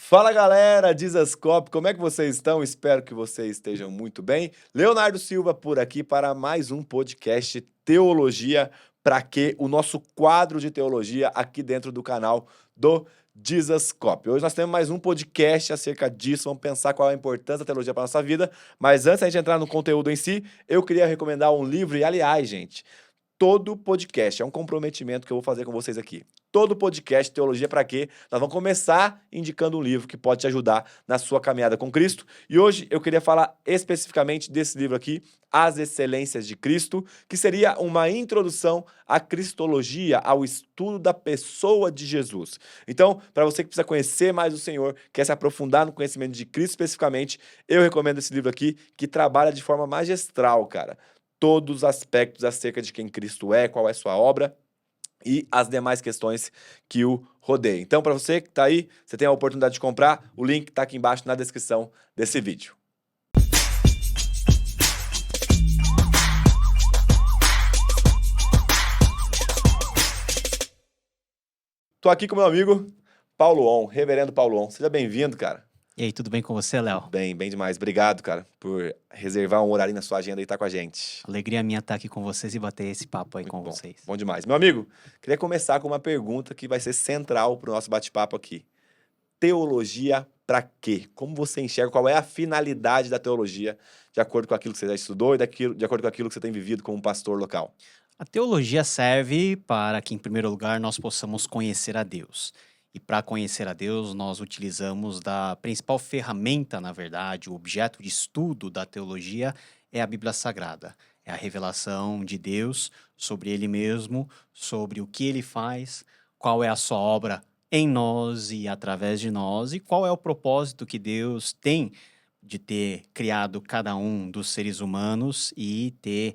Fala galera, Dizascope, como é que vocês estão? Espero que vocês estejam muito bem. Leonardo Silva por aqui para mais um podcast Teologia para Quê? O nosso quadro de teologia aqui dentro do canal do Dizascope. Hoje nós temos mais um podcast acerca disso, vamos pensar qual é a importância da teologia para a nossa vida. Mas antes de a gente entrar no conteúdo em si, eu queria recomendar um livro e, aliás, gente, todo podcast, é um comprometimento que eu vou fazer com vocês aqui. Todo podcast Teologia para Quê? Nós vamos começar indicando um livro que pode te ajudar na sua caminhada com Cristo. E hoje eu queria falar especificamente desse livro aqui, As Excelências de Cristo, que seria uma introdução à cristologia, ao estudo da pessoa de Jesus. Então, para você que precisa conhecer mais o Senhor, quer se aprofundar no conhecimento de Cristo especificamente, eu recomendo esse livro aqui, que trabalha de forma magistral, cara, todos os aspectos acerca de quem Cristo é, qual é sua obra e as demais questões que o rodeiam. Então, para você que está aí, você tem a oportunidade de comprar, o link está aqui embaixo na descrição desse vídeo. Tô aqui com meu amigo Paulo On, Reverendo Paulo On. Seja bem-vindo, cara. E aí, tudo bem com você, Léo? Bem demais. Obrigado, cara, por reservar um horário na sua agenda e estar com a gente. Alegria minha estar aqui com vocês e bater esse papo aí com vocês. Bom demais. Meu amigo, queria começar com uma pergunta que vai ser central para o nosso bate-papo aqui. Teologia para quê? Como você enxerga? Qual é a finalidade da teologia, de acordo com aquilo que você já estudou e de acordo com aquilo que você tem vivido como pastor local? A teologia serve para que, em primeiro lugar, nós possamos conhecer a Deus. E para conhecer a Deus, nós utilizamos da principal ferramenta, na verdade, o objeto de estudo da teologia é a Bíblia Sagrada. É a revelação de Deus sobre Ele mesmo, sobre o que Ele faz, qual é a sua obra em nós e através de nós, e qual é o propósito que Deus tem de ter criado cada um dos seres humanos e ter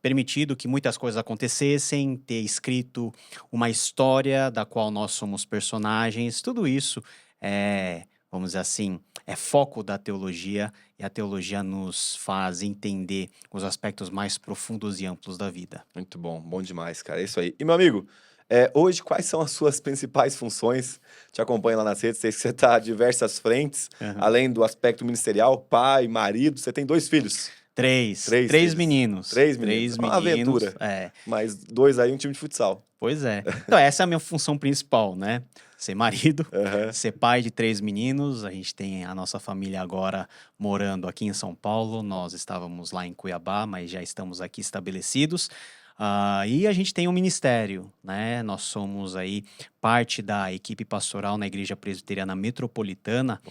permitido que muitas coisas acontecessem, ter escrito uma história da qual nós somos personagens. Tudo isso é, vamos dizer assim, é foco da teologia, e a teologia nos faz entender os aspectos mais profundos e amplos da vida. Muito bom, bom demais, cara. É isso aí. E, meu amigo, hoje quais são as suas principais funções? Te acompanho lá nas redes, sei que você está a diversas frentes, além do aspecto ministerial, pai, marido, você tem 2 filhos. Três filhos. meninos. 3 meninos. Uma aventura. Mas 2 aí, um time de futsal. Pois é. Então, essa é a minha função principal, né? Ser marido, ser pai de 3 meninos. A gente tem a nossa família agora morando aqui em São Paulo. Nós estávamos lá em Cuiabá, mas já estamos aqui estabelecidos. E a gente tem um ministério, né? Nós somos aí parte da equipe pastoral na Igreja Presbiteriana Metropolitana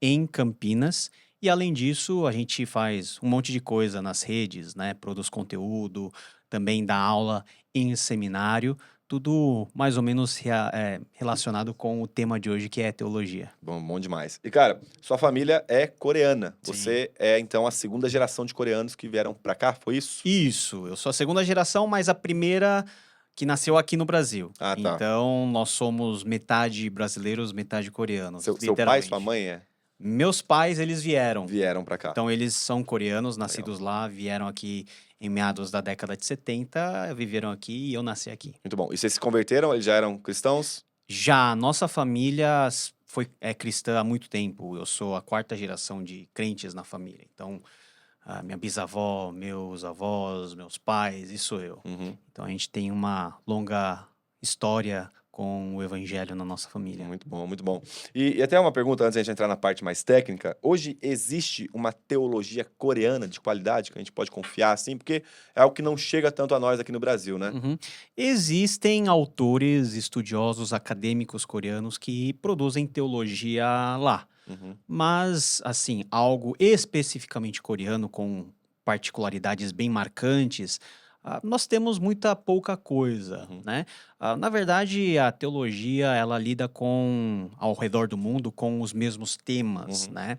em Campinas. E, além disso, a gente faz um monte de coisa nas redes, né? Produz conteúdo, também dá aula em seminário, tudo mais ou menos relacionado com o tema de hoje, que é teologia. Bom demais. E, cara, sua família é coreana. Sim. Você é, então, a segunda geração de coreanos que vieram pra cá, foi isso? Isso. Eu sou a segunda geração, mas a primeira que nasceu aqui no Brasil. Ah, tá. Então, nós somos metade brasileiros, metade coreanos. Seu pai e sua mãe é? Meus pais, eles vieram. Vieram pra cá. Então, eles são coreanos, nascidos lá, vieram aqui em meados da década de 70, viveram aqui e eu nasci aqui. Muito bom. E vocês se converteram? Eles já eram cristãos? Já, a nossa família é cristã há muito tempo. Eu sou a 4ª geração de crentes na família. Então, a minha bisavó, meus avós, meus pais, e sou eu. Então, a gente tem uma longa história com o evangelho na nossa família. Muito bom, muito bom. E até uma pergunta antes de a gente entrar na parte mais técnica. Hoje existe uma teologia coreana de qualidade que a gente pode confiar, assim? Porque é algo que não chega tanto a nós aqui no Brasil, né? Existem autores, estudiosos, acadêmicos coreanos que produzem teologia lá. Mas, assim, algo especificamente coreano, com particularidades bem marcantes, nós temos muita pouca coisa, né? Na verdade, a teologia, ela lida ao redor do mundo, com os mesmos temas, né?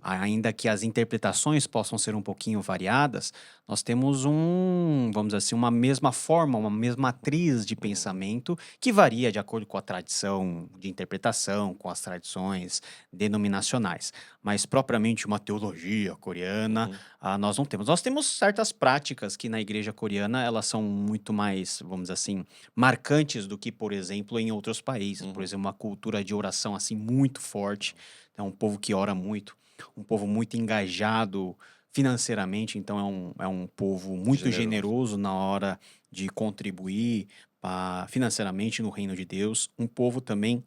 ainda que as interpretações possam ser um pouquinho variadas, nós temos vamos dizer assim, uma mesma forma, uma mesma matriz de pensamento que varia de acordo com a tradição de interpretação, com as tradições denominacionais. Mas propriamente uma teologia coreana, Uhum, nós não temos. Nós temos certas práticas que na igreja coreana elas são muito mais, vamos dizer assim, marcantes do que, por exemplo, em outros países. Por uhum. exemplo, uma cultura de oração assim muito forte. É um povo que ora muito, um povo muito engajado financeiramente, então é um povo muito Generoso. generoso na hora de contribuir financeiramente no reino de Deus. Um povo também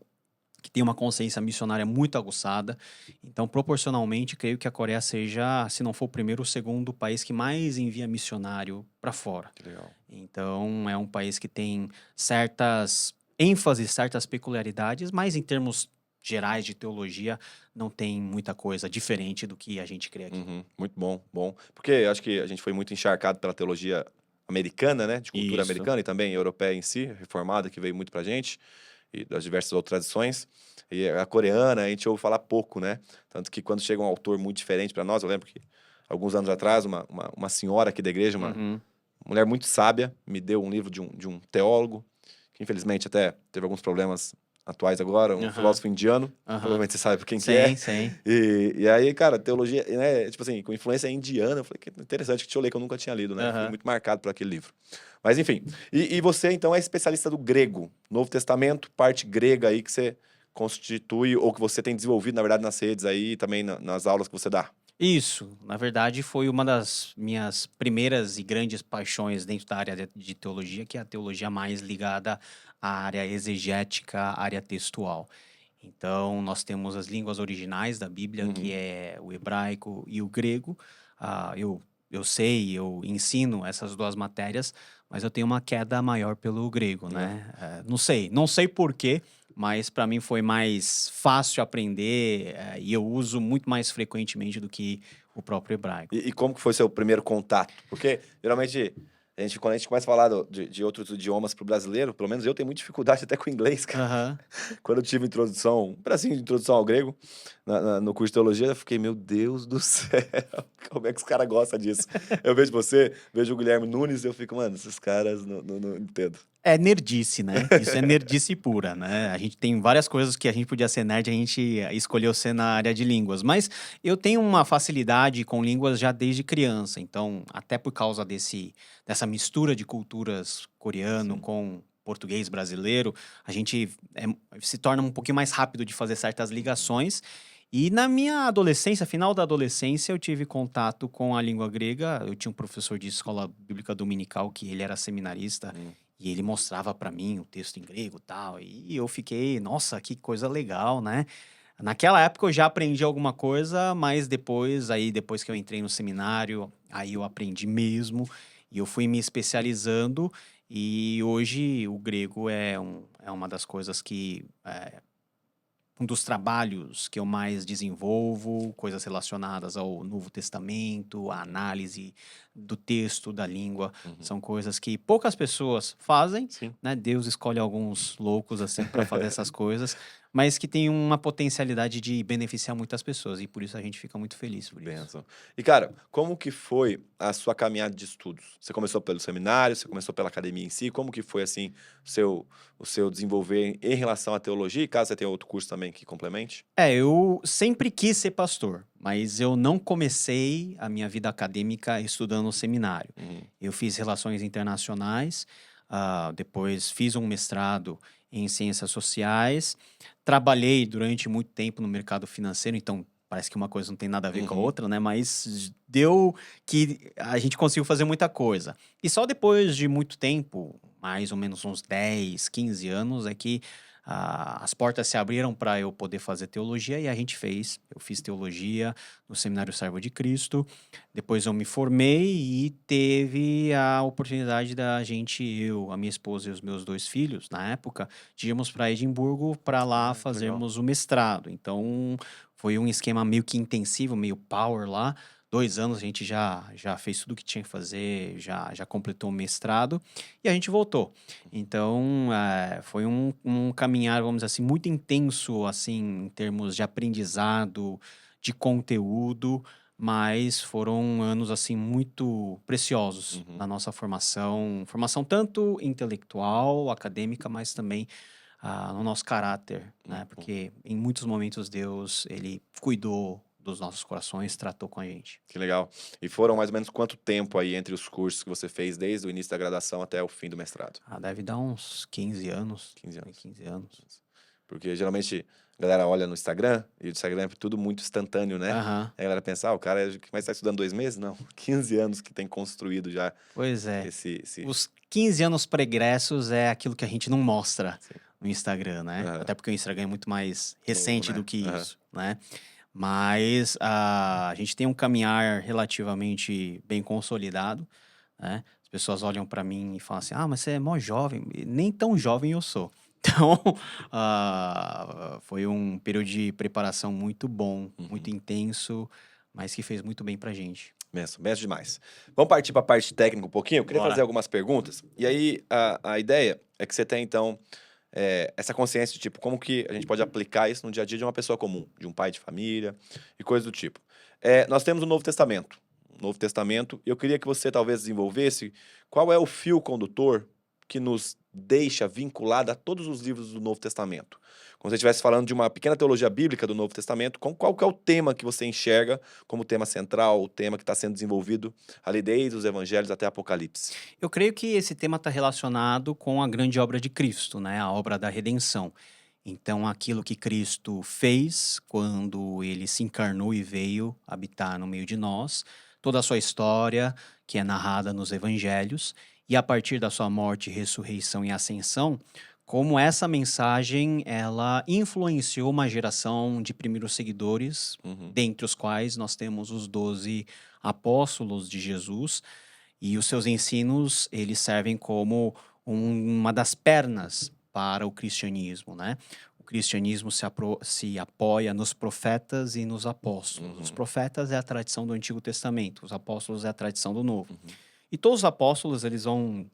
que tem uma consciência missionária muito aguçada. Então, proporcionalmente, creio que a Coreia seja, se não for o primeiro, o segundo país que mais envia missionário para fora. Que legal. Então, é um país que tem certas ênfases, certas peculiaridades, mas em termos gerais de teologia, não tem muita coisa diferente do que a gente crê aqui. Uhum, muito bom, bom. Porque eu acho que a gente foi muito encharcado pela teologia americana, né? De cultura Isso. americana e também europeia em si, reformada, que veio muito pra gente, e das diversas outras tradições. E a coreana, a gente ouve falar pouco, né? Tanto que quando chega um autor muito diferente pra nós, eu lembro que alguns anos atrás, uma senhora aqui da igreja, uma Uhum. mulher muito sábia, me deu um livro de um teólogo, que infelizmente até teve alguns problemas atuais agora, um Aham. filósofo indiano, Aham. provavelmente você sabe quem que Sim, é. sim. E aí, cara, teologia, né, tipo assim, com influência indiana, eu falei que interessante, que deixa eu ler, que eu nunca tinha lido, né? Fui Aham. muito marcado por aquele livro. Mas enfim, e você então é especialista do grego, Novo Testamento, parte grega aí que você constitui, ou que você tem desenvolvido, na verdade, nas redes aí, e também nas aulas que você dá. Isso, na verdade, foi uma das minhas primeiras e grandes paixões dentro da área de teologia, que é a teologia mais ligada à área exegética, à área textual. Então, nós temos as línguas originais da Bíblia, que Uhum, é o hebraico e o grego. Eu sei, eu ensino essas duas matérias, mas eu tenho uma queda maior pelo grego, né? né? Não sei por quê, mas para mim foi mais fácil aprender, e eu uso muito mais frequentemente do que o próprio hebraico. E como que foi seu primeiro contato? Porque, geralmente, quando a gente começa a falar de outros idiomas pro brasileiro, pelo menos eu tenho muita dificuldade até com o inglês, cara. Aham. Quando eu tive introdução, um pedacinho de introdução ao grego, no curso de teologia, eu fiquei, meu Deus do céu, como é que os caras gostam disso? Eu vejo você, vejo o Guilherme Nunes, eu fico, mano, esses caras não entendo. É nerdice, né? Isso é nerdice pura, né? A gente tem várias coisas que a gente podia ser nerd, a gente escolheu ser na área de línguas. Mas eu tenho uma facilidade com línguas já desde criança. Então, até por causa dessa mistura de culturas coreano Sim. com português brasileiro, a gente se torna um pouquinho mais rápido de fazer certas Uhum. ligações. E na minha adolescência, final da adolescência, eu tive contato com a língua grega. Eu tinha um professor de escola bíblica dominical que ele era seminarista Hum. e ele mostrava para mim o texto em grego e tal, e eu fiquei, nossa, que coisa legal, né? Naquela época eu já aprendi alguma coisa, mas depois que eu entrei no seminário, aí eu aprendi mesmo, e eu fui me especializando, e hoje o grego é uma das coisas que um dos trabalhos que eu mais desenvolvo, coisas relacionadas ao Novo Testamento, a Uhum. análise do texto, da língua, Uhum. são coisas que poucas pessoas fazem, Sim. né? Deus escolhe alguns loucos assim para fazer essas coisas, mas que tem uma potencialidade de beneficiar muitas pessoas e por isso a gente fica muito feliz por isso. Benção. E, cara, como que foi a sua caminhada de estudos? Você começou pelo seminário, você começou pela academia em si? Como que foi, assim, o seu desenvolver em relação à teologia? E caso você tenha outro curso também que complemente? Eu sempre quis ser pastor, mas eu não comecei a minha vida acadêmica estudando no seminário. Uhum. Eu fiz relações internacionais, depois fiz um mestrado em ciências sociais, trabalhei durante muito tempo no mercado financeiro, então parece que uma coisa não tem nada a ver com a Uhum. outra, né? Mas deu que a gente conseguiu fazer muita coisa. E só depois de muito tempo, mais ou menos uns 10, 15 anos, é que as portas se abriram para eu poder fazer teologia e a gente fez. Eu fiz teologia no Seminário Servo de Cristo. Depois eu me formei e teve a oportunidade da gente, eu, a minha esposa e os meus dois filhos, na época, de irmos para Edimburgo para lá Ah, que legal. fazermos o mestrado. Então foi um esquema meio que intensivo, meio power lá. 2 anos a gente já fez tudo o que tinha que fazer, já completou o mestrado e a gente voltou. Então, foi um caminhar, vamos dizer assim, muito intenso, assim, em termos de aprendizado, de conteúdo, mas foram anos assim muito preciosos Uhum. na nossa formação tanto intelectual, acadêmica, mas também no nosso caráter, né? Uhum. Porque em muitos momentos Deus, ele cuidou dos nossos corações, tratou com a gente. Que legal. E foram mais ou menos quanto tempo aí entre os cursos que você fez, desde o início da graduação até o fim do mestrado? Deve dar uns 15 anos, 15 tem anos. 15 anos. Porque geralmente a galera olha no Instagram, e o Instagram é tudo muito instantâneo, né? Aham. Aí a galera pensa, o cara mas tá estudando 2 meses? Não, 15 anos que tem construído já Pois é. esse... Os 15 anos pregressos é aquilo que a gente não mostra Sim. no Instagram, né? Aham. Até porque o Instagram é muito mais Novo, recente né? do que Aham. isso, né? Mas a gente tem um caminhar relativamente bem consolidado, né? As pessoas olham para mim e falam assim: ah, mas você é mó jovem. E nem tão jovem eu sou. Então, foi um período de preparação muito bom, muito Uhum. intenso, mas que fez muito bem pra gente. Benção demais. Vamos partir para a parte técnica um pouquinho? Eu queria Bora. fazer algumas perguntas. E aí, a ideia é que você tenha, então, essa consciência de, tipo, como que a gente pode aplicar isso no dia a dia de uma pessoa comum, de um pai de família e coisas do tipo. Nós temos o Novo Testamento. O Novo Testamento, e eu queria que você talvez desenvolvesse qual é o fio condutor que nos deixa vinculado a todos os livros do Novo Testamento. Como se você estivesse falando de uma pequena teologia bíblica do Novo Testamento, qual que é o tema que você enxerga como tema central, o tema que está sendo desenvolvido ali desde os evangelhos até Apocalipse? Eu creio que esse tema está relacionado com a grande obra de Cristo, né? A obra da redenção. Então, aquilo que Cristo fez quando ele se encarnou e veio habitar no meio de nós, toda a sua história, que é narrada nos evangelhos, e a partir da sua morte, ressurreição e ascensão, como essa mensagem ela influenciou uma geração de primeiros seguidores, Uhum. dentre os quais nós temos os 12 apóstolos de Jesus, e os seus ensinos, eles servem como uma das pernas para o cristianismo, né? O cristianismo se apoia nos profetas e nos apóstolos. Os Uhum. profetas é a tradição do Antigo Testamento, os apóstolos é a tradição do Novo. Uhum. E todos os apóstolos, eles vão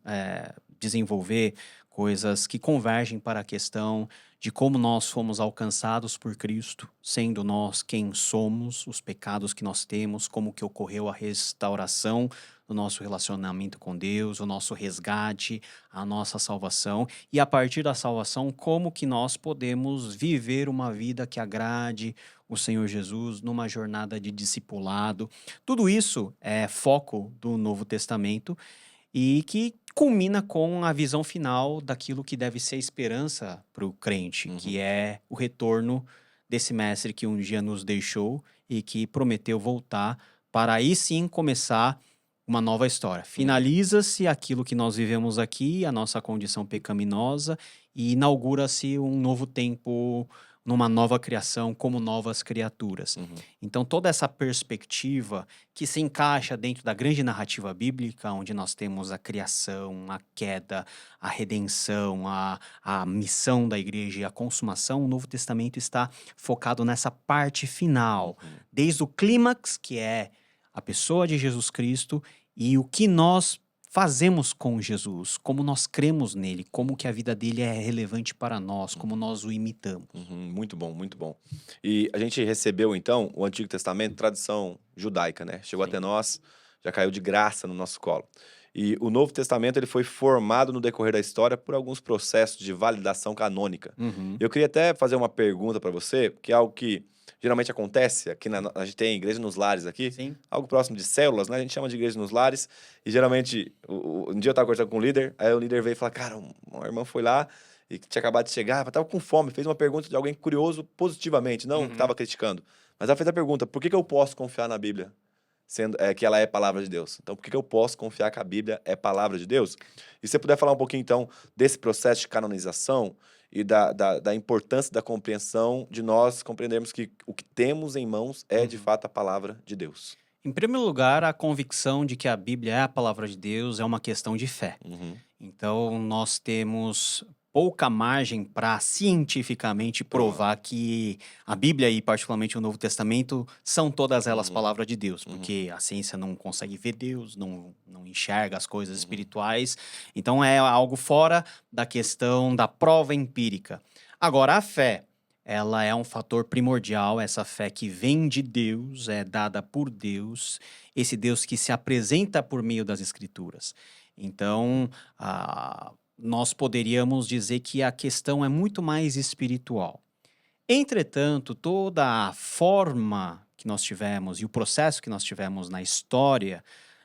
desenvolver coisas que convergem para a questão de como nós fomos alcançados por Cristo, sendo nós quem somos, os pecados que nós temos, como que ocorreu a restauração do nosso relacionamento com Deus, o nosso resgate, a nossa salvação, e a partir da salvação, como que nós podemos viver uma vida que agrade o Senhor Jesus numa jornada de discipulado. Tudo isso é foco do Novo Testamento e que culmina com a visão final daquilo que deve ser a esperança para o crente, que Uhum. é o retorno desse mestre que um dia nos deixou e que prometeu voltar para aí sim começar uma nova história. Finaliza-se aquilo que nós vivemos aqui, a nossa condição pecaminosa, e inaugura-se um novo tempo, numa nova criação, como novas criaturas. Uhum. Então, toda essa perspectiva que se encaixa dentro da grande narrativa bíblica, onde nós temos a criação, a queda, a redenção, a missão da igreja e a consumação, o Novo Testamento está focado nessa parte final, Uhum. desde o clímax, que é a pessoa de Jesus Cristo, e o que nós fazemos com Jesus, como nós cremos nele, como que a vida dele é relevante para nós, como nós o imitamos. Uhum. Muito bom, muito bom. E a gente recebeu, então, o Antigo Testamento, tradição judaica, né? Chegou até Sim. nós, já caiu de graça no nosso colo. E o Novo Testamento ele foi formado no decorrer da história por alguns processos de validação canônica. Uhum. Eu queria até fazer uma pergunta para você, que é algo que geralmente acontece aqui a gente tem igreja nos lares aqui, Sim. algo próximo de células, né? A gente chama de igreja nos lares. E geralmente, um dia eu estava conversando com o líder, aí o líder veio e falou: cara, uma irmã foi lá e que tinha acabado de chegar, estava com fome, fez uma pergunta de alguém curioso positivamente, não que estava criticando. Mas ela fez a pergunta: por que eu posso confiar na Bíblia, sendo que ela é palavra de Deus? Então, por que eu posso confiar que a Bíblia é palavra de Deus? E se você puder falar um pouquinho, então, desse processo de canonização e da importância da compreensão de nós compreendermos que o que temos em mãos é, de fato, a palavra de Deus. Em primeiro lugar, a convicção de que a Bíblia é a palavra de Deus é uma questão de fé. Uhum. Então, nós temos pouca margem para cientificamente provar que a Bíblia e particularmente o Novo Testamento são todas elas palavra de Deus, porque a ciência não consegue ver Deus, não enxerga as coisas espirituais, então é algo fora da questão da prova empírica. Agora, a fé ela é um fator primordial, essa fé que vem de Deus, é dada por Deus, esse Deus que se apresenta por meio das Escrituras. Então, nós poderíamos dizer que a questão é muito mais espiritual. Entretanto, toda a forma que nós tivemos e o processo que nós tivemos na história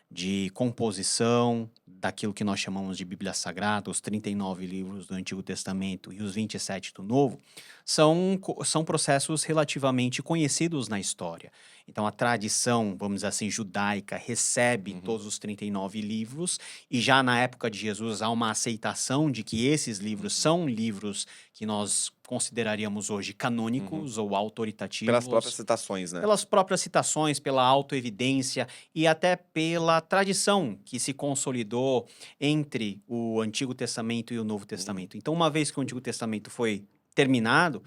de composição daquilo que nós chamamos de Bíblia Sagrada, os 39 livros do Antigo Testamento e os 27 do Novo, são processos relativamente conhecidos na história. Então, a tradição, vamos dizer assim, judaica, recebe todos os 39 livros, e já na época de Jesus há uma aceitação de que esses livros são livros que nós consideraríamos hoje canônicos ou autoritativos. Pelas próprias citações, né? Pelas próprias citações, pela autoevidência e até pela tradição que se consolidou entre o Antigo Testamento e o Novo Testamento. Então, uma vez que o Antigo Testamento foi terminado,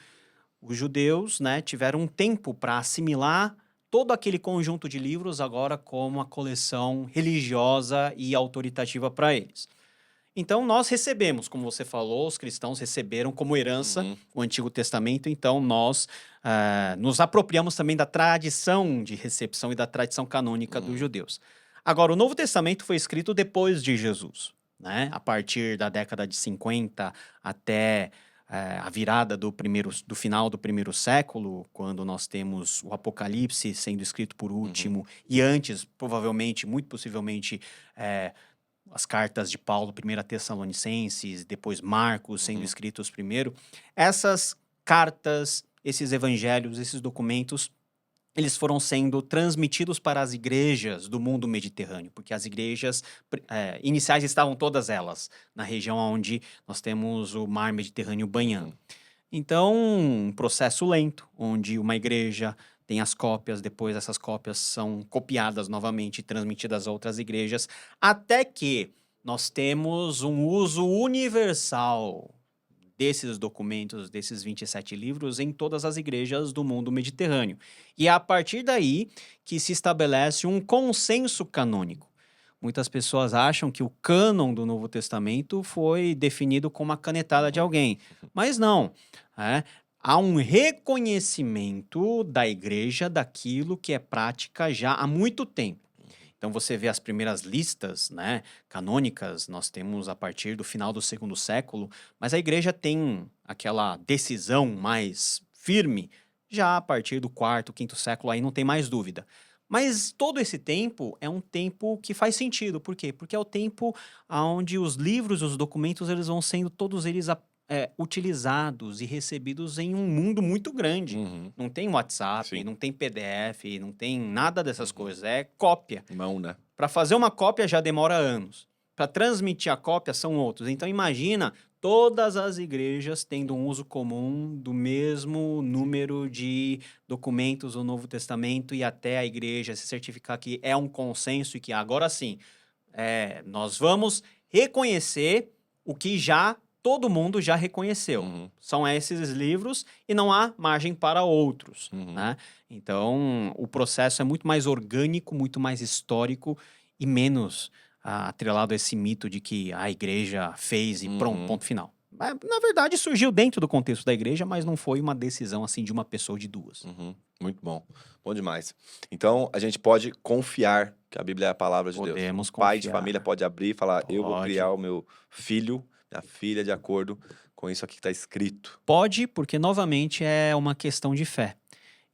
os judeus, né, tiveram um tempo para assimilar todo aquele conjunto de livros agora como uma coleção religiosa e autoritativa para eles. Então, nós recebemos, como você falou, os cristãos receberam como herança o Antigo Testamento, então nós nos apropriamos também da tradição de recepção e da tradição canônica dos judeus. Agora, o Novo Testamento foi escrito depois de Jesus, né? A partir da década de 50 até a virada do final do primeiro século, quando nós temos o Apocalipse sendo escrito por último, e antes, provavelmente, muito possivelmente, as cartas de Paulo, 1 Tessalonicenses, depois Marcos sendo escritos primeiro. Essas cartas, esses evangelhos, esses documentos, eles foram sendo transmitidos para as igrejas do mundo mediterrâneo, porque as igrejas iniciais estavam todas elas na região onde nós temos o mar Mediterrâneo banhando. Então, um processo lento, onde uma igreja tem as cópias, depois essas cópias são copiadas novamente e transmitidas a outras igrejas, até que nós temos um uso universal desses documentos, desses 27 livros, em todas as igrejas do mundo mediterrâneo. E é a partir daí que se estabelece um consenso canônico. Muitas pessoas acham que o cânon do Novo Testamento foi definido com uma canetada de alguém, mas não. Há um reconhecimento da igreja daquilo que é prática já há muito tempo. Então, você vê as primeiras listas, né, canônicas, nós temos a partir do final do segundo século, mas a igreja tem aquela decisão mais firme já a partir do quarto, quinto século, aí não tem mais dúvida. Mas todo esse tempo é um tempo que faz sentido. Por quê? Porque é o tempo onde os livros, os documentos, eles vão sendo todos eles utilizados e recebidos em um mundo muito grande. Não tem WhatsApp, Sim. não tem PDF, não tem nada dessas coisas. É cópia. Mão, né? Para fazer uma cópia já demora anos. Para transmitir a cópia são outros. Então imagina todas as igrejas tendo um uso comum do mesmo número de documentos do Novo Testamento e até a igreja se certificar que é um consenso e que agora sim nós vamos reconhecer o que já todo mundo já reconheceu. São esses livros e não há margem para outros. Né? Então, o processo é muito mais orgânico, muito mais histórico e menos atrelado a esse mito de que a igreja fez e pronto, ponto final. Na verdade, surgiu dentro do contexto da igreja, mas não foi uma decisão assim de uma pessoa ou de duas. Muito bom. Bom demais. Então, a gente pode confiar que a Bíblia é a palavra de Deus. Podemos O pai de confiar. família pode abrir e falar, eu vou Pode. criar o meu filho, minha filha, de acordo com isso aqui que está escrito. Pode, porque novamente é uma questão de fé.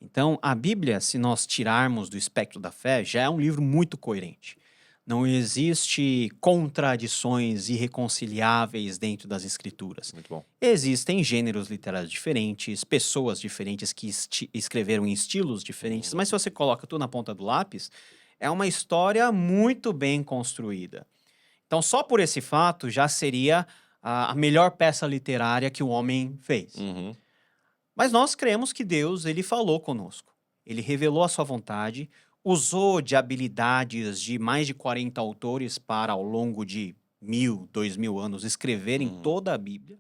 Então, a Bíblia, se nós tirarmos do espectro da fé, já é um livro muito coerente. Não existe contradições irreconciliáveis dentro das escrituras. Muito bom. Existem gêneros literários diferentes, pessoas diferentes que escreveram em estilos diferentes, mas se você coloca tudo na ponta do lápis, é uma história muito bem construída. Então, só por esse fato, já seria a melhor peça literária que o homem fez. Mas nós cremos que Deus, ele falou conosco. Ele revelou a sua vontade, usou de habilidades de mais de 40 autores para, ao longo de 1.000, 2.000 anos, escreverem toda a Bíblia.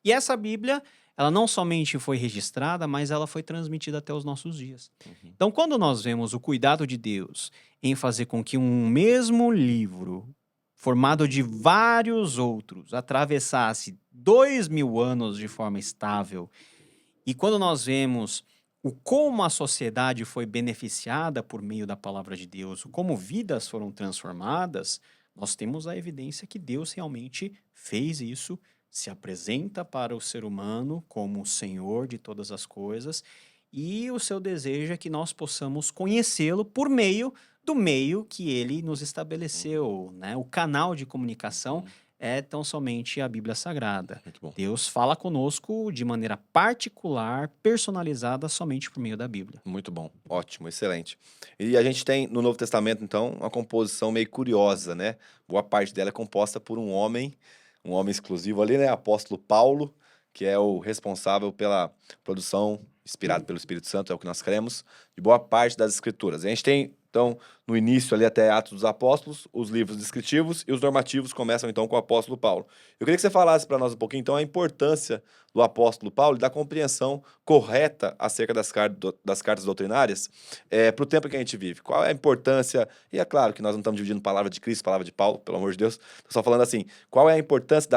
E essa Bíblia, ela não somente foi registrada, mas ela foi transmitida até os nossos dias. Então, quando nós vemos o cuidado de Deus em fazer com que um mesmo livro, formado de vários outros, atravessasse 2.000 anos de forma estável E quando nós vemos o como a sociedade foi beneficiada por meio da palavra de Deus, o como vidas foram transformadas, nós temos a evidência que Deus realmente fez isso, se apresenta para o ser humano como o Senhor de todas as coisas, e o seu desejo é que nós possamos conhecê-lo por meio do meio que ele nos estabeleceu, né? O canal de comunicação Uhum. é tão somente a Bíblia Sagrada. Muito bom. Deus fala conosco de maneira particular, personalizada, somente por meio da Bíblia. Muito bom, ótimo, excelente. E a gente tem no Novo Testamento, então, uma composição meio curiosa, né? Boa parte dela é composta por um homem exclusivo ali, né? Apóstolo Paulo, que é o responsável pela produção, inspirado pelo Espírito Santo, é o que nós cremos, de boa parte das Escrituras. A gente tem, então, no início ali até Atos dos Apóstolos, os livros descritivos e os normativos começam, então, com o apóstolo Paulo. Eu queria que você falasse para nós um pouquinho, então, a importância do apóstolo Paulo e da compreensão correta acerca das cartas doutrinárias para o tempo que a gente vive. Qual é a importância? E é claro que nós não estamos dividindo palavra de Cristo, palavra de Paulo, pelo amor de Deus. Estou só falando assim, qual é a importância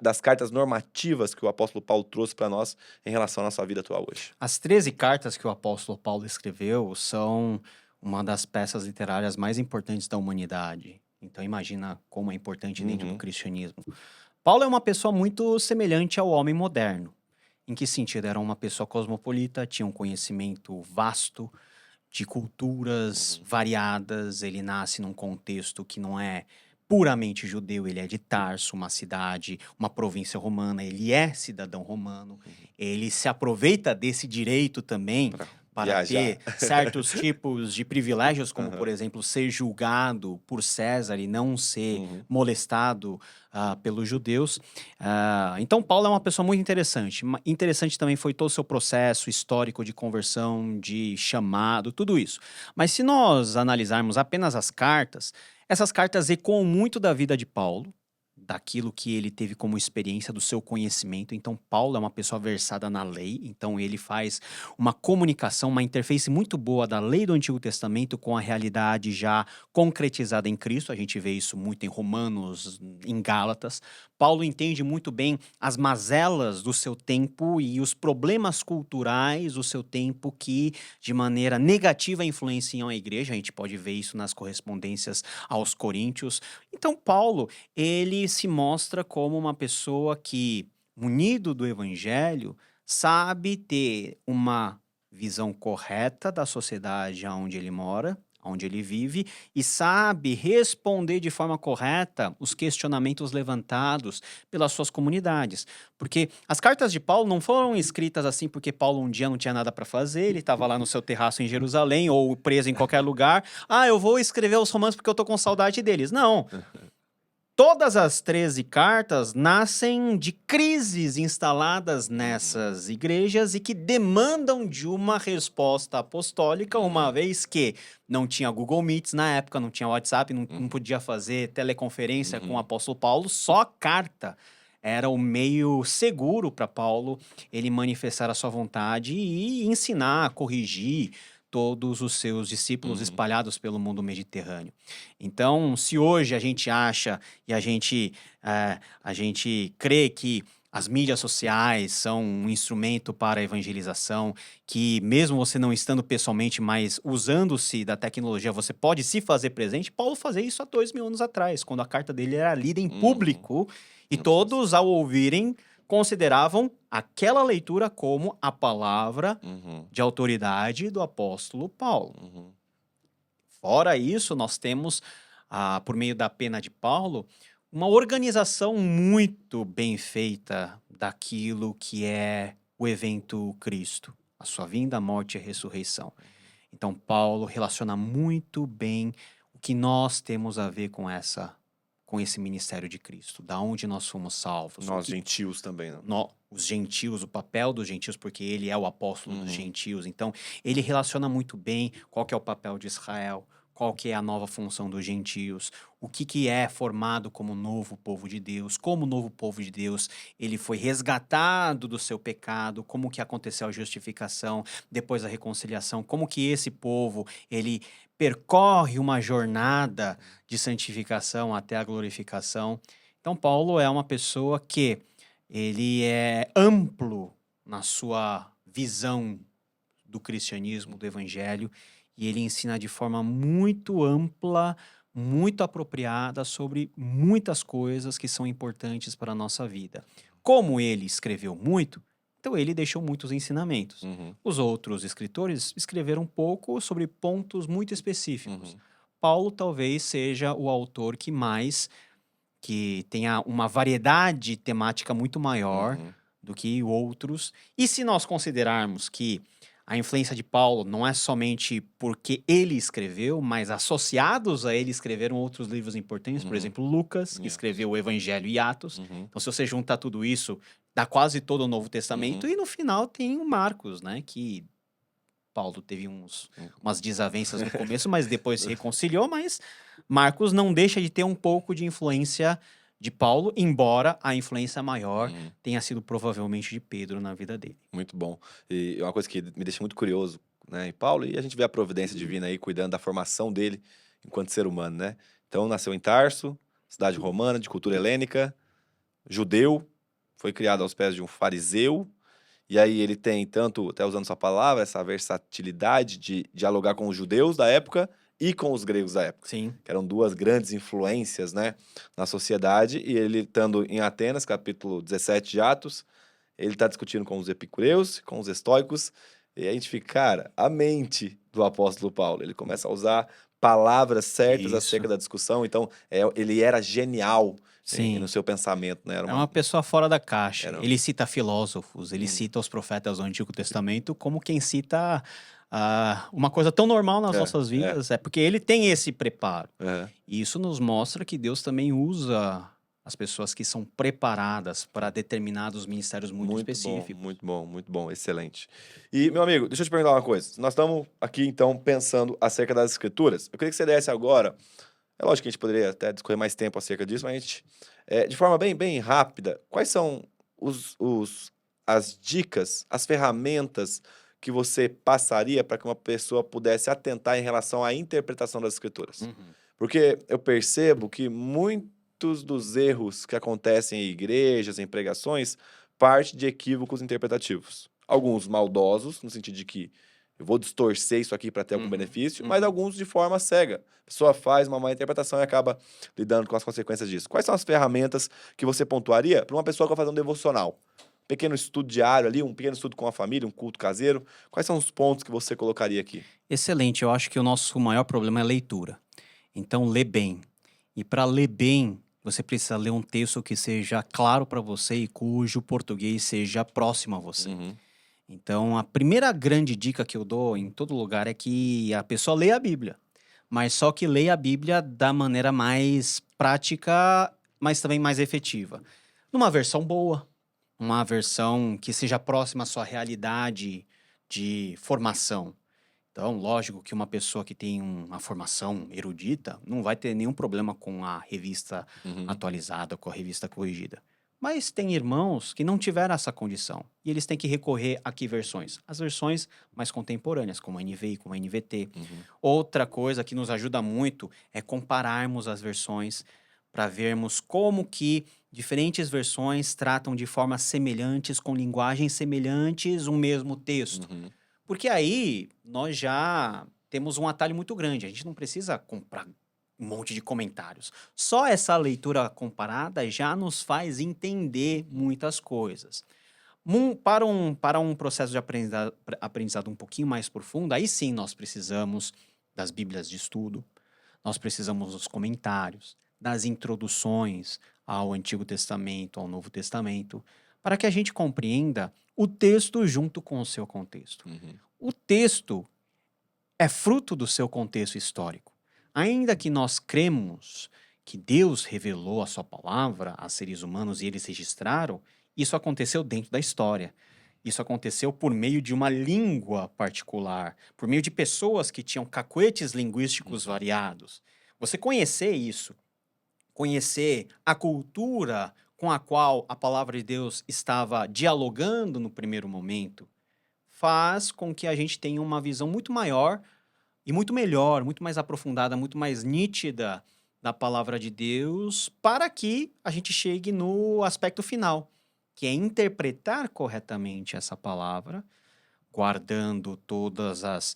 das cartas normativas que o apóstolo Paulo trouxe para nós em relação à nossa vida atual hoje? As 13 cartas que o apóstolo Paulo escreveu são uma das peças literárias mais importantes da humanidade. Então imagina como é importante dentro do Uhum. cristianismo. Paulo é uma pessoa muito semelhante ao homem moderno. Em que sentido? Era uma pessoa cosmopolita, tinha um conhecimento vasto de culturas Uhum. variadas. Ele nasce num contexto que não é puramente judeu, ele é de Tarso, uma cidade, uma província romana, ele é cidadão romano. Ele se aproveita desse direito também Pra para viajar. ter certos tipos de privilégios, como, por Aham. exemplo, ser julgado por César e não ser Uhum. molestado pelos judeus. Então, Paulo é uma pessoa muito interessante. Interessante também foi todo o seu processo histórico de conversão, de chamado, tudo isso. Mas se nós analisarmos apenas as cartas, essas cartas ecoam muito da vida de Paulo, daquilo que ele teve como experiência, do seu conhecimento. Então, Paulo é uma pessoa versada na lei, então ele faz uma comunicação, uma interface muito boa da lei do Antigo Testamento com a realidade já concretizada em Cristo. A gente vê isso muito em Romanos, em Gálatas. Paulo entende muito bem as mazelas do seu tempo e os problemas culturais do seu tempo que, de maneira negativa, influenciam a igreja. A gente pode ver isso nas correspondências aos Coríntios. Então, Paulo, ele se mostra como uma pessoa que, munido do evangelho, sabe ter uma visão correta da sociedade onde ele mora, onde ele vive, e sabe responder de forma correta os questionamentos levantados pelas suas comunidades. Porque as cartas de Paulo não foram escritas assim porque Paulo um dia não tinha nada para fazer, ele estava lá no seu terraço em Jerusalém ou preso em qualquer lugar. Eu vou escrever os romanos porque eu tô com saudade deles. Não. Todas as 13 cartas nascem de crises instaladas nessas igrejas e que demandam de uma resposta apostólica, uma vez que não tinha Google Meets na época, não tinha WhatsApp, não podia fazer teleconferência com o apóstolo Paulo, só carta era o meio seguro para Paulo ele manifestar a sua vontade e ensinar, corrigir todos os seus discípulos Uhum. espalhados pelo mundo mediterrâneo. Então, se hoje a gente acha e a gente crê que as mídias sociais são um instrumento para a evangelização, que mesmo você não estando pessoalmente, mas usando-se da tecnologia, você pode se fazer presente. Paulo fazia isso há 2000 anos atrás, quando a carta dele era lida em Uhum. público e Não precisa. todos, ao ouvirem, consideravam aquela leitura como a palavra Uhum. de autoridade do apóstolo Paulo. Uhum. Fora isso, nós temos, por meio da pena de Paulo, uma organização muito bem feita daquilo que é o evento Cristo, a sua vinda, morte e ressurreição. Então, Paulo relaciona muito bem o que nós temos a ver com esse ministério de Cristo, da onde nós fomos salvos, Nós gentios também, né? os gentios, o papel dos gentios, porque ele é o apóstolo dos Uhum. gentios. Então, ele relaciona muito bem qual que é o papel de Israel, qual que é a nova função dos gentios, o que é formado como novo povo de Deus, como o novo povo de Deus, ele foi resgatado do seu pecado, como que aconteceu a justificação, depois a reconciliação, como que esse povo, ele percorre uma jornada de santificação até a glorificação. Então, Paulo é uma pessoa que ele é amplo na sua visão do cristianismo, do evangelho, e ele ensina de forma muito ampla, muito apropriada sobre muitas coisas que são importantes para a nossa vida. Como ele escreveu muito, então ele deixou muitos ensinamentos. Uhum. Os outros escritores escreveram pouco sobre pontos muito específicos. Uhum. Paulo talvez seja o autor que tenha uma variedade temática muito maior Uhum. do que outros. E se nós considerarmos que a influência de Paulo não é somente porque ele escreveu, mas associados a ele escreveram outros livros importantes, por Uhum. exemplo, Lucas, que Yes. escreveu o Evangelho e Atos. Uhum. Então, se você juntar tudo isso, dá quase todo o Novo Testamento. Uhum. E no final tem o Marcos, né? Que Paulo teve umas desavenças no começo, mas depois se reconciliou. Mas Marcos não deixa de ter um pouco de influência de Paulo, embora a influência maior Uhum. tenha sido provavelmente de Pedro na vida dele. Muito bom. E é uma coisa que me deixa muito curioso, né, em Paulo, e a gente vê a providência divina aí cuidando da formação dele enquanto ser humano, né? Então, nasceu em Tarso, cidade romana, de cultura helênica, judeu, foi criado aos pés de um fariseu, e aí ele tem tanto, até usando sua palavra, essa versatilidade de dialogar com os judeus da época e com os gregos da época, Sim. que eram duas grandes influências, né, na sociedade, e ele estando em Atenas, capítulo 17 de Atos, ele está discutindo com os epicureus, com os estoicos, e a gente fica, cara, a mente do apóstolo Paulo. Ele começa a usar palavras certas acerca Isso. da discussão, então ele era genial no Sim. seu pensamento, né? É uma pessoa fora da caixa. Era- Ele cita filósofos, ele Hum. cita os profetas do Antigo Testamento como quem cita uma coisa tão normal nas nossas vidas. É porque ele tem esse preparo. é. E isso nos mostra que Deus também usa as pessoas que são preparadas para determinados ministérios muito específicos. Muito bom, excelente. E, meu amigo, deixa eu te perguntar uma coisa. Nós estamos aqui, então, pensando acerca das escrituras. Eu queria que você desse agora. É lógico que a gente poderia até discorrer mais tempo acerca disso, mas a gente, de forma bem rápida, quais são as dicas, as ferramentas que você passaria para que uma pessoa pudesse atentar em relação à interpretação das escrituras? Uhum. Porque eu percebo que muitos dos erros que acontecem em igrejas, em pregações, parte de equívocos interpretativos. Alguns maldosos, no sentido de que eu vou distorcer isso aqui para ter algum Uhum. benefício, mas alguns de forma cega. A pessoa faz uma má interpretação e acaba lidando com as consequências disso. Quais são as ferramentas que você pontuaria para uma pessoa que vai fazer um devocional? Um pequeno estudo diário ali, um pequeno estudo com a família, um culto caseiro. Quais são os pontos que você colocaria aqui? Excelente. Eu acho que o nosso maior problema é a leitura. Então, lê bem. E para ler bem, você precisa ler um texto que seja claro para você e cujo português seja próximo a você. Uhum. Então, a primeira grande dica que eu dou em todo lugar é que a pessoa leia a Bíblia, mas só que leia a Bíblia da maneira mais prática, mas também mais efetiva. Numa versão boa, uma versão que seja próxima à sua realidade de formação. Então, lógico que uma pessoa que tem uma formação erudita não vai ter nenhum problema com a revista Uhum. atualizada, com a revista corrigida. Mas tem irmãos que não tiveram essa condição e eles têm que recorrer a que versões? As versões mais contemporâneas, como a NVI, como a NVT. Uhum. Outra coisa que nos ajuda muito é compararmos as versões para vermos como que diferentes versões tratam de formas semelhantes, com linguagens semelhantes, um mesmo texto. Uhum. Porque aí nós já temos um atalho muito grande. A gente não precisa comprar um monte de comentários. Só essa leitura comparada já nos faz entender muitas coisas. Para um processo de aprendizado um pouquinho mais profundo, aí sim nós precisamos das Bíblias de estudo, nós precisamos dos comentários, das introduções ao Antigo Testamento, ao Novo Testamento, para que a gente compreenda o texto junto com o seu contexto. Uhum. O texto é fruto do seu contexto histórico. Ainda que nós cremos que Deus revelou a sua palavra a seres humanos e eles registraram, isso aconteceu dentro da história. Isso aconteceu por meio de uma língua particular, por meio de pessoas que tinham cacuetes linguísticos variados. Você conhecer isso, conhecer a cultura com a qual a palavra de Deus estava dialogando no primeiro momento, faz com que a gente tenha uma visão muito maior e muito melhor, muito mais aprofundada, muito mais nítida da palavra de Deus, para que a gente chegue no aspecto final, que é interpretar corretamente essa palavra, guardando todas as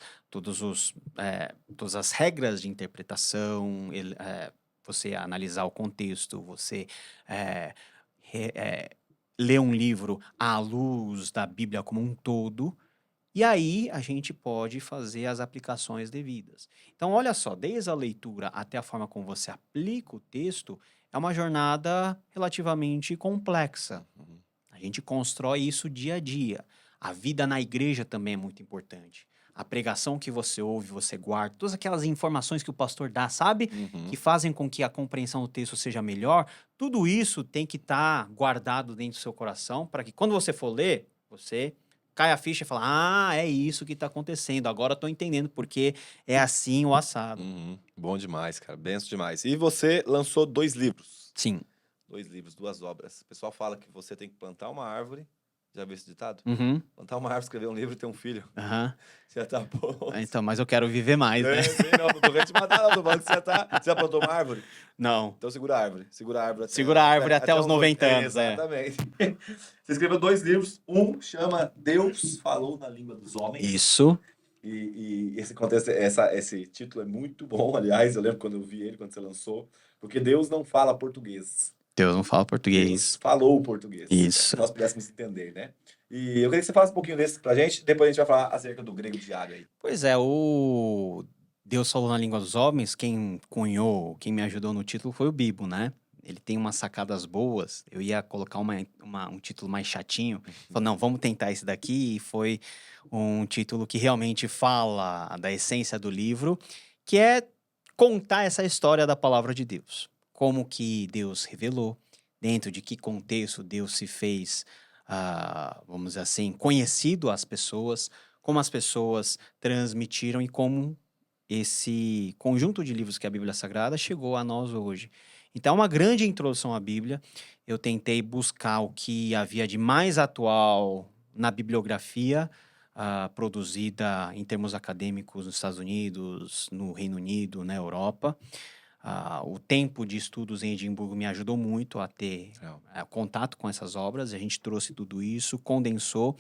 regras de interpretação, você analisar o contexto, você é, ler um livro à luz da Bíblia como um todo, e aí a gente pode fazer as aplicações devidas. Então, olha só, desde a leitura até a forma como você aplica o texto, é uma jornada relativamente complexa. Uhum. A gente constrói isso dia a dia. A vida na igreja também é muito importante. A pregação que você ouve, você guarda, todas aquelas informações que o pastor dá, sabe? Uhum. Que fazem com que a compreensão do texto seja melhor. Tudo isso tem que estar guardado dentro do seu coração para que quando você for ler, você cai a ficha e fala: ah, é isso que está acontecendo. Agora estou entendendo porque é assim o assado. Uhum. Bom demais, cara. Benção demais. E você lançou 2 livros. Sim. 2 livros, 2 obras. O pessoal fala que você tem que plantar uma árvore. Já viu esse ditado? Uhum. Plantar uma árvore, escrever um livro e ter um filho. Aham. Já tá bom. Então, mas eu quero viver mais, né? Sim, não tô querendo te matar, não. Tô falando que você já plantou uma árvore? Não. Então segura a árvore. Segura a árvore Segura a árvore até os 90 anos, Exatamente. Você escreveu 2 livros. Um chama Deus Falou na Língua dos Homens. Isso. E esse contexto, esse título é muito bom, aliás, eu lembro quando eu vi ele, quando você lançou, porque Deus não fala português. Deus não fala Deus português. falou português. Isso. Que nós pudéssemos entender, né? E eu queria que você falasse um pouquinho desse pra gente, depois a gente vai falar acerca do grego diário aí. Pois é, o Deus falou na língua dos homens, quem cunhou, quem me ajudou no título foi o Bibo, né? Ele tem umas sacadas boas. Eu ia colocar um título mais chatinho. Falei, não, vamos tentar esse daqui. E foi um título que realmente fala da essência do livro, que é contar essa história da palavra de Deus. Como que Deus revelou, dentro de que contexto Deus se fez, vamos dizer assim, conhecido às pessoas, como as pessoas transmitiram e como esse conjunto de livros que é a Bíblia Sagrada chegou a nós hoje. Então, é uma grande introdução à Bíblia. Eu tentei buscar o que havia de mais atual na bibliografia produzida em termos acadêmicos nos Estados Unidos, no Reino Unido, na Europa. O tempo de estudos em Edimburgo me ajudou muito a ter contato com essas obras. A gente trouxe tudo isso, condensou.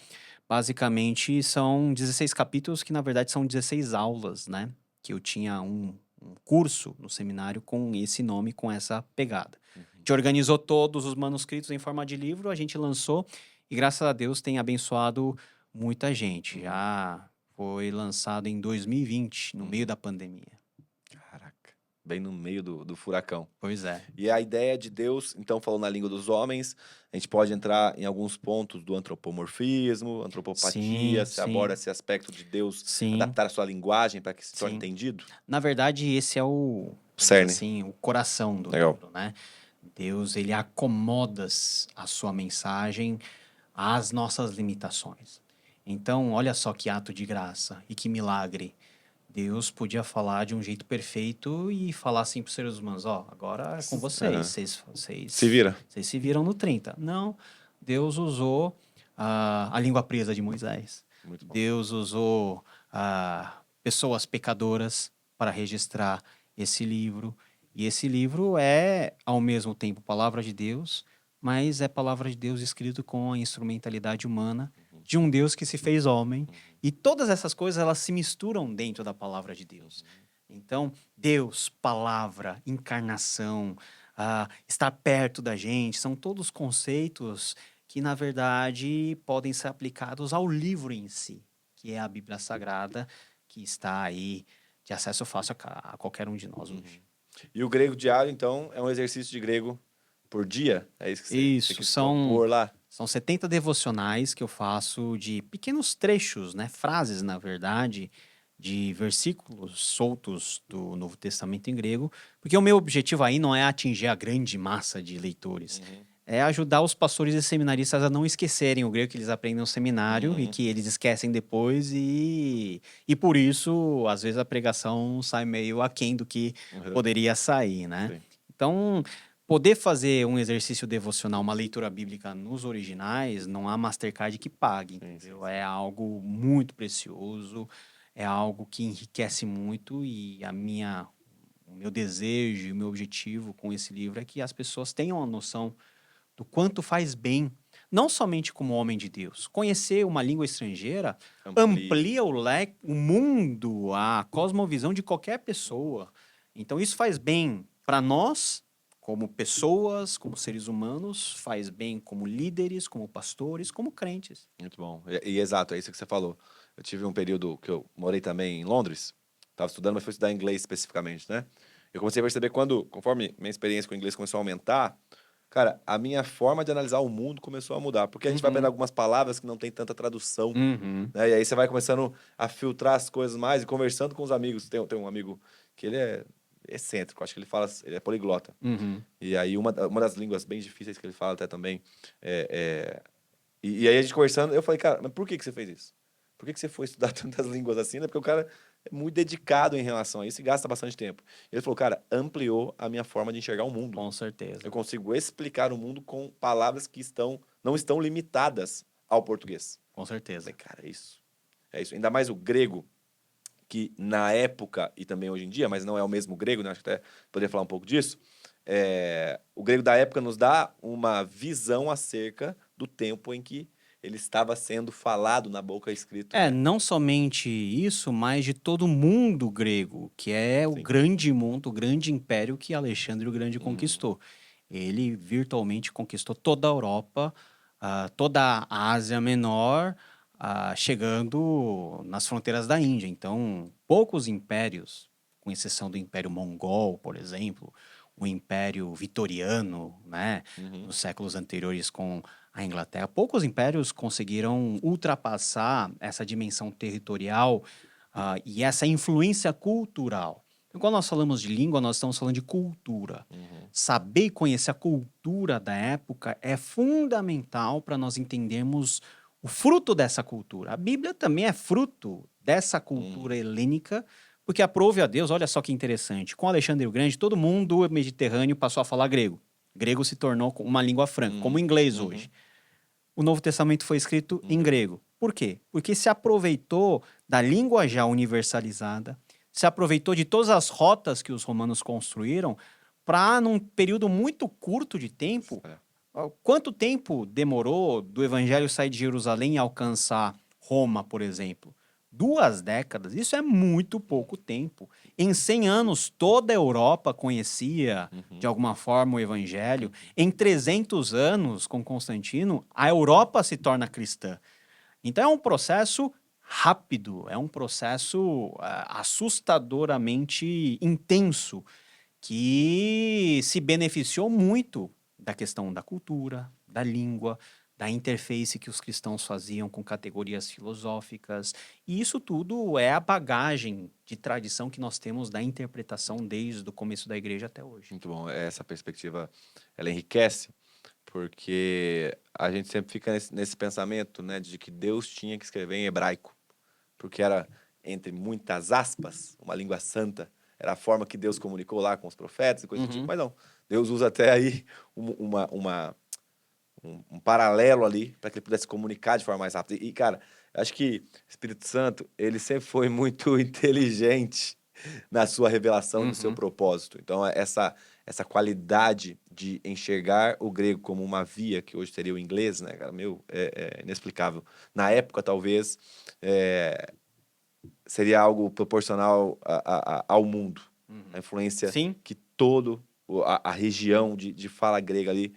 Basicamente, são 16 capítulos que, na verdade, são 16 aulas, né? Que eu tinha um curso no seminário com esse nome, com essa pegada. A gente organizou todos os manuscritos em forma de livro, a gente lançou e, graças a Deus, tem abençoado muita gente. Já foi lançado em 2020, no meio da pandemia. Caraca, bem no meio do furacão. Pois é. E a ideia de Deus, então, falou na língua dos homens, a gente pode entrar em alguns pontos do antropomorfismo, antropopatia, Sim, se aborda esse aspecto de Deus sim. adaptar a sua linguagem para que se torne Sim. entendido. Na verdade, esse é o Cerne. assim, o coração do Legal. livro, né? Deus, ele acomoda a sua mensagem às nossas limitações. Então, olha só que ato de graça e que milagre. Deus podia falar de um jeito perfeito e falar assim para os seres humanos, ó, agora é com vocês, vocês Se vira. vocês se viram no 30. Não, Deus usou a língua presa de Moisés. Muito bom. Deus usou pessoas pecadoras para registrar esse livro. E esse livro é, ao mesmo tempo, palavra de Deus, mas é palavra de Deus escrito com a instrumentalidade humana de um Deus que se fez homem. E todas essas coisas, elas se misturam dentro da palavra de Deus. Então, Deus, palavra, encarnação, estar perto da gente, são todos conceitos que, na verdade, podem ser aplicados ao livro em si, que é a Bíblia Sagrada, que está aí de acesso fácil a qualquer um de nós hoje. E o grego diário, então, é um exercício de grego por dia? É isso que você quis propor lá? São 70 devocionais que eu faço de pequenos trechos, né? Frases, na verdade, de versículos soltos do Novo Testamento em grego, porque o meu objetivo aí não é atingir a grande massa de leitores. É ajudar os pastores e seminaristas a não esquecerem o grego que eles aprendem no seminário e que eles esquecem depois e por isso, às vezes, a pregação sai meio aquém do que poderia sair, né? Sim. Então, poder fazer um exercício devocional, uma leitura bíblica nos originais, não há Mastercard que pague, entendeu? É algo muito precioso, é algo que enriquece muito e o meu desejo e o meu objetivo com esse livro é que as pessoas tenham a noção do quanto faz bem, não somente como homem de Deus. Conhecer uma língua estrangeira Amplia. amplia o mundo, a cosmovisão de qualquer pessoa. Então isso faz bem para nós, como pessoas, como seres humanos, faz bem como líderes, como pastores, como crentes. Muito bom. Exato, é isso que você falou. Eu tive um período que eu morei também em Londres, estava estudando, mas fui estudar inglês especificamente, né? Eu comecei a perceber conforme minha experiência com o inglês começou a aumentar, cara, a minha forma de analisar o mundo começou a mudar, porque a gente vai aprendendo algumas palavras que não tem tanta tradução, né? E aí você vai começando a filtrar as coisas mais e conversando com os amigos. Tem um amigo que ele é excêntrico, acho que ele é poliglota. E aí uma das línguas bem difíceis que ele fala até também e aí a gente conversando, eu falei, cara, mas por que você fez isso? Por que você foi estudar tantas línguas assim, né? Porque o cara é muito dedicado em relação a isso e gasta bastante tempo. Ele falou, cara, ampliou a minha forma de enxergar o mundo. Com certeza. Eu consigo explicar o mundo com palavras que não estão limitadas ao português. Com Eu certeza. falei, cara, é isso. É isso. Ainda mais o grego, que na época e também hoje em dia, mas não é o mesmo grego, né? Acho que até poderia falar um pouco disso. O grego da época nos dá uma visão acerca do tempo em que ele estava sendo falado na boca escrito, né? Não somente isso, mas de todo o mundo grego, que é o Sim. grande mundo, o grande império que Alexandre o Grande conquistou. Ele virtualmente conquistou toda a Europa, toda a Ásia Menor, chegando nas fronteiras da Índia. Então, poucos impérios, com exceção do Império Mongol, por exemplo, o Império Vitoriano, né, nos séculos anteriores com a Inglaterra, poucos impérios conseguiram ultrapassar essa dimensão territorial e essa influência cultural. Então, quando nós falamos de língua, nós estamos falando de cultura. Saber e conhecer a cultura da época é fundamental para nós entendermos o fruto dessa cultura. A Bíblia também é fruto dessa cultura helênica, porque aprove a Deus, olha só que interessante, com Alexandre o Grande, todo mundo mediterrâneo passou a falar grego. Grego se tornou uma língua franca, como o inglês hoje. O Novo Testamento foi escrito em grego. Por quê? Porque se aproveitou da língua já universalizada, se aproveitou de todas as rotas que os romanos construíram para, num período muito curto de tempo, quanto tempo demorou do evangelho sair de Jerusalém e alcançar Roma, por exemplo? 2 décadas, isso é muito pouco tempo. Em 100 anos, toda a Europa conhecia, de alguma forma, o evangelho. Em 300 anos, com Constantino, a Europa se torna cristã. Então, é um processo rápido, é um processo assustadoramente intenso, que se beneficiou muito da questão da cultura, da língua, da interface que os cristãos faziam com categorias filosóficas. E isso tudo é a bagagem de tradição que nós temos da interpretação desde o começo da igreja até hoje. Muito bom. Essa perspectiva, ela enriquece, porque a gente sempre fica nesse pensamento, né, de que Deus tinha que escrever em hebraico, porque era, entre muitas aspas, uma língua santa. Era a forma que Deus comunicou lá com os profetas e coisa do tipo. Mas não, Deus usa até aí um paralelo ali para que ele pudesse comunicar de forma mais rápida. E, cara, acho que o Espírito Santo, ele sempre foi muito inteligente na sua revelação e no seu propósito. Então, essa qualidade de enxergar o grego como uma via, que hoje seria o inglês, né, cara, é inexplicável. Na época, talvez, seria algo proporcional ao mundo. A influência Sim. que a região de fala grega ali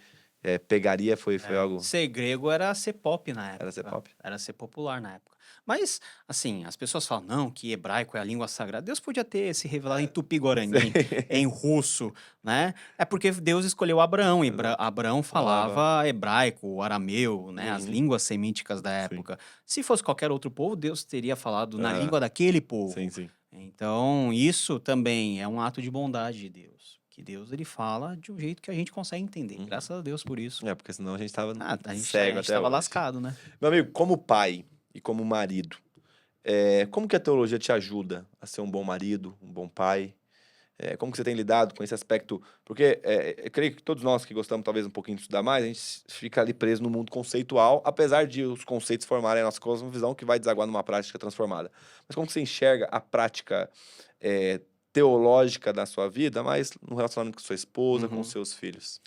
pegaria foi algo... Ser grego era ser pop na época. Era ser pop. Era ser popular na época. Mas, assim, as pessoas falam, não, que hebraico é a língua sagrada. Deus podia ter se revelado em tupi-guarani, em russo, né? É porque Deus escolheu Abraão. E Abraão falava hebraico, arameu, né? As línguas semíticas da época. Se fosse qualquer outro povo, Deus teria falado na língua daquele povo. Sim, sim. Então, isso também é um ato de bondade de Deus. Que Deus, ele fala de um jeito que a gente consegue entender. Graças a Deus por isso. Porque senão a gente tava A gente cego até tava hoje. lascado, né? Meu amigo, como pai e como marido, como que a teologia te ajuda a ser um bom marido, um bom pai? Como que você tem lidado com esse aspecto? Porque eu creio que todos nós que gostamos talvez um pouquinho de estudar mais, a gente fica ali preso no mundo conceitual, apesar de os conceitos formarem a nossa cosmovisão que vai desaguar numa prática transformada. Mas como que você enxerga a prática teológica da sua vida, mas no relacionamento com sua esposa, com seus filhos?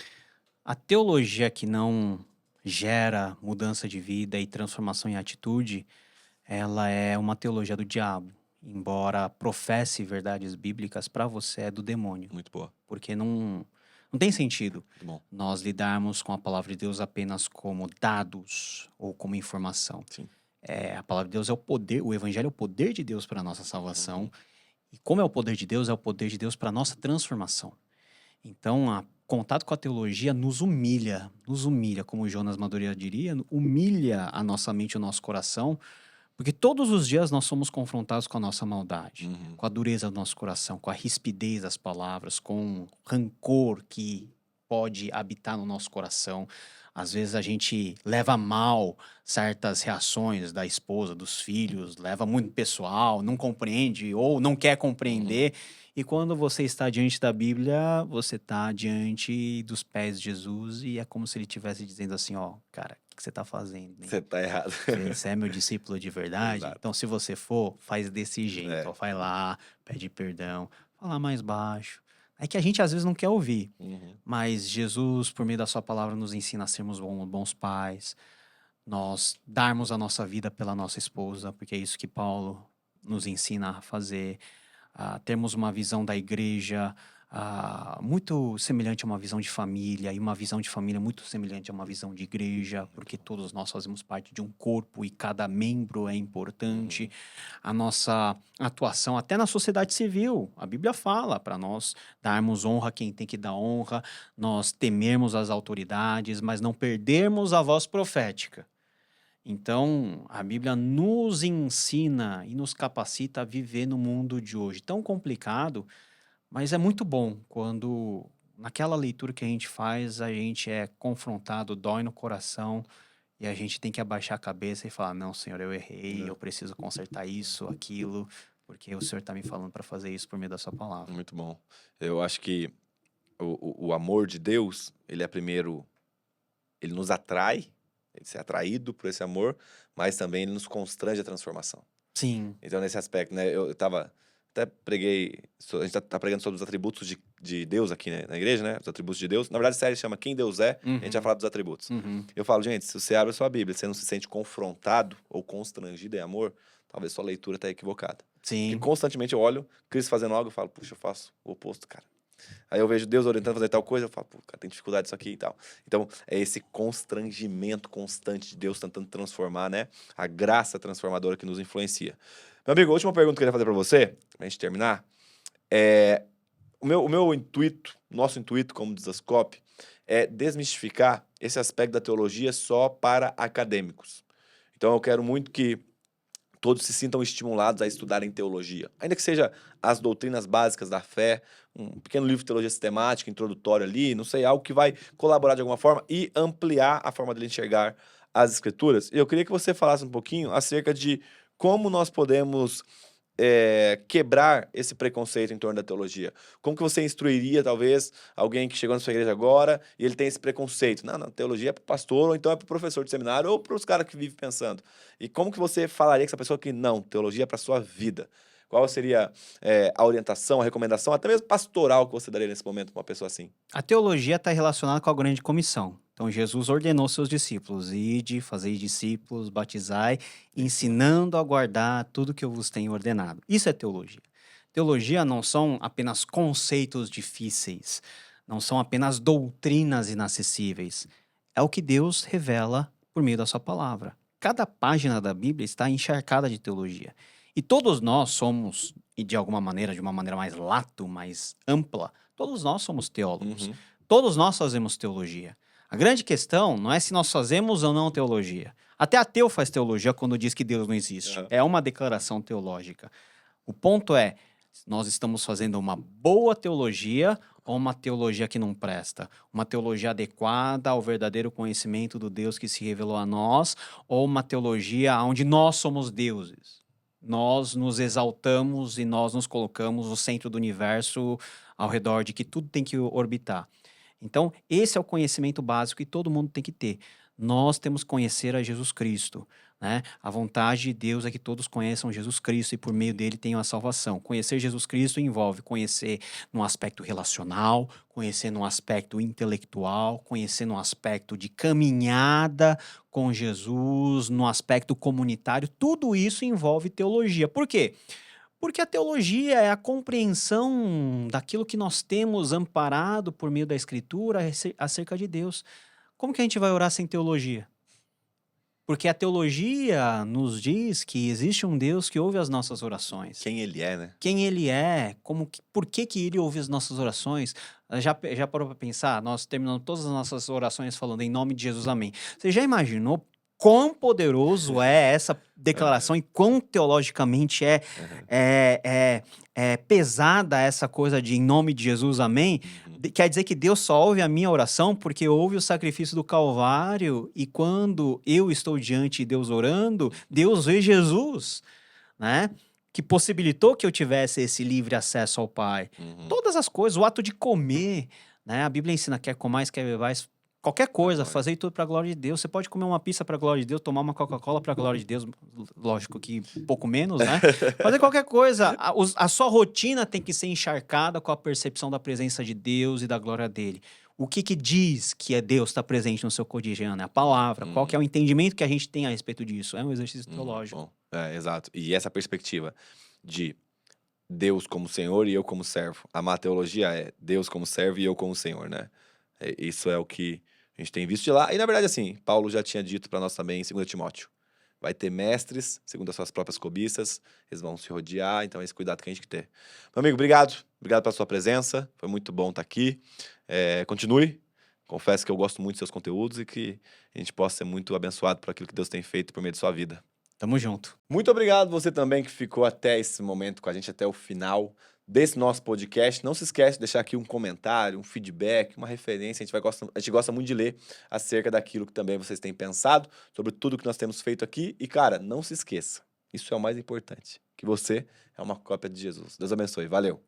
A teologia que não gera mudança de vida e transformação em atitude, ela é uma teologia do diabo. Embora professe verdades bíblicas, para você é do demônio. Muito boa. Porque não tem sentido Muito bom. nós lidarmos com a palavra de Deus apenas como dados ou como informação. Sim. A palavra de Deus é o poder, o evangelho é o poder de Deus para a nossa salvação. Uhum. E como é o poder de Deus para a nossa transformação. Então, o contato com a teologia nos humilha, como o Jonas Madureira diria, humilha a nossa mente e o nosso coração, porque todos os dias nós somos confrontados com a nossa maldade, Uhum. com a dureza do nosso coração, com a rispidez das palavras, com o rancor que pode habitar no nosso coração. Às vezes a gente leva mal certas reações da esposa, dos filhos, leva muito pessoal, não compreende ou não quer compreender. E quando você está diante da Bíblia, você está diante dos pés de Jesus e é como se ele estivesse dizendo assim, ó, cara, o que você está fazendo, né? Você tá errado. Você é meu discípulo de verdade? Exato. Então, se você for, faz desse jeito. É. Ó, vai lá, pede perdão, fala mais baixo. É que a gente às vezes não quer ouvir, Uhum. mas Jesus, por meio da sua palavra, nos ensina a sermos bons pais, nós darmos a nossa vida pela nossa esposa, porque é isso que Paulo nos ensina a fazer, termos uma visão da igreja muito semelhante a uma visão de família, e uma visão de família muito semelhante a uma visão de igreja, porque todos nós fazemos parte de um corpo e cada membro é importante. A nossa atuação até na sociedade civil, a Bíblia fala para nós darmos honra a quem tem que dar honra, nós temermos as autoridades, mas não perdermos a voz profética. Então, a Bíblia nos ensina e nos capacita a viver no mundo de hoje tão complicado, mas é muito bom quando, naquela leitura que a gente faz, a gente é confrontado, dói no coração, e a gente tem que abaixar a cabeça e falar: não, Senhor, eu errei, É. eu preciso consertar isso, aquilo, porque o Senhor está me falando para fazer isso por meio da Sua palavra. Muito bom. Eu acho que o amor de Deus, ele é primeiro, ele nos atrai, ele é atraído por esse amor, mas também ele nos constrange a transformação. Sim, Então, nesse aspecto, né, eu tava, até preguei, a gente tá pregando sobre os atributos de Deus aqui, né, na igreja, né, os atributos de Deus. Na verdade, a série chama Quem Deus é, a gente vai falar dos atributos. Eu falo, gente, se você abre a sua Bíblia e você não se sente confrontado ou constrangido em amor, talvez sua leitura tá equivocada. Porque sim, constantemente eu olho Cristo fazendo algo e falo, puxa, eu faço o oposto, cara. Aí eu vejo Deus orientando a fazer tal coisa, eu falo, pô, cara, tem dificuldade disso aqui e tal. Então, é esse constrangimento constante de Deus tentando transformar, né? A graça transformadora que nos influencia. Meu amigo, a última pergunta que eu queria fazer pra você, pra gente terminar, é... O meu intuito, nosso intuito como Desascope, é desmistificar esse aspecto da teologia só para acadêmicos. Então, eu quero muito que todos se sintam estimulados a estudarem teologia. Ainda que seja as doutrinas básicas da fé, um pequeno livro de teologia sistemática, introdutório ali, não sei, algo que vai colaborar de alguma forma e ampliar a forma dele enxergar as escrituras. E eu queria que você falasse um pouquinho acerca de como nós podemos quebrar esse preconceito em torno da teologia. Como que você instruiria, talvez, alguém que chegou na sua igreja agora e ele tem esse preconceito? Não, teologia é para o pastor, ou então é para o professor de seminário, ou para os caras que vivem pensando. E como que você falaria com essa pessoa que não, teologia é para sua vida? Qual seria a orientação, a recomendação, até mesmo pastoral que você daria nesse momento para uma pessoa assim? a teologia está relacionada com a grande comissão. Então, Jesus ordenou seus discípulos: ide, fazei discípulos, batizai, ensinando a guardar tudo que eu vos tenho ordenado. Isso é teologia. Teologia não são apenas conceitos difíceis, não são apenas doutrinas inacessíveis. É o que Deus revela por meio da sua palavra. Cada página da Bíblia está encharcada de teologia. E todos nós somos, e de alguma maneira, de uma maneira mais lato, mais ampla, todos nós somos teólogos. Uhum. Todos nós fazemos teologia. A grande questão não é se nós fazemos ou não teologia. Até ateu faz teologia quando diz que Deus não existe. Aham. É uma declaração teológica. O ponto é, nós estamos fazendo uma boa teologia ou uma teologia que não presta? Uma teologia adequada ao verdadeiro conhecimento do Deus que se revelou a nós, ou uma teologia onde nós somos deuses? Nós nos exaltamos e nós nos colocamos no centro do universo, ao redor de que tudo tem que orbitar. Então, esse é o conhecimento básico que todo mundo tem que ter. nós temos que conhecer a Jesus Cristo, né? A vontade de Deus é que todos conheçam Jesus Cristo e por meio dele tenham a salvação. Conhecer Jesus Cristo envolve conhecer no aspecto relacional, conhecer no aspecto intelectual, conhecer no aspecto de caminhada com Jesus, no aspecto comunitário. Tudo isso envolve teologia. Por quê? Porque a teologia é a compreensão daquilo que nós temos amparado por meio da Escritura acerca de Deus. Como que a gente vai orar sem teologia? Porque a teologia nos diz que existe um Deus que ouve as nossas orações. Quem ele é, né? Quem ele é, por que ele ouve as nossas orações? Já parou para pensar? Nós terminamos todas as nossas orações falando em nome de Jesus, amém. Você já imaginou quão poderoso é essa declaração e quão teologicamente é pesada essa coisa de em nome de Jesus, amém? Quer dizer que Deus só ouve a minha oração porque ouve o sacrifício do Calvário e quando eu estou diante de Deus orando, Deus vê Jesus, né? Que possibilitou que eu tivesse esse livre acesso ao Pai. Todas as coisas, o ato de comer, né? A Bíblia ensina quer comais, quer bebais, qualquer coisa, fazer tudo para a glória de Deus. Você pode comer uma pizza para a glória de Deus, tomar uma Coca-Cola para a glória de Deus, lógico que pouco menos, né? Fazer qualquer coisa. A sua rotina tem que ser encharcada com a percepção da presença de Deus e da glória dele. O que diz que é Deus está presente no seu cotidiano? É a palavra. Qual que é o entendimento que a gente tem a respeito disso? É um exercício teológico. Bom, exato. E essa perspectiva de Deus como Senhor e eu como servo. Amar a teologia é Deus como servo e eu como Senhor, né? Isso é o que a gente tem visto de lá. E, na verdade, assim, Paulo já tinha dito para nós também em 2 Timóteo. Vai ter mestres, segundo as suas próprias cobiças, eles vão se rodear, então é esse cuidado que a gente tem que ter. Meu amigo, obrigado. Obrigado pela sua presença, foi muito bom estar aqui. Continue. Confesso que eu gosto muito dos seus conteúdos e que a gente possa ser muito abençoado por aquilo que Deus tem feito por meio de sua vida. Tamo junto. Muito obrigado você também que ficou até esse momento com a gente, até o final desse nosso podcast. Não se esquece de deixar aqui um comentário, um feedback, uma referência. A gente gosta muito de ler acerca daquilo que também vocês têm pensado, sobre tudo que nós temos feito aqui. E, cara, não se esqueça, isso é o mais importante, que você é uma cópia de Jesus. Deus abençoe. Valeu!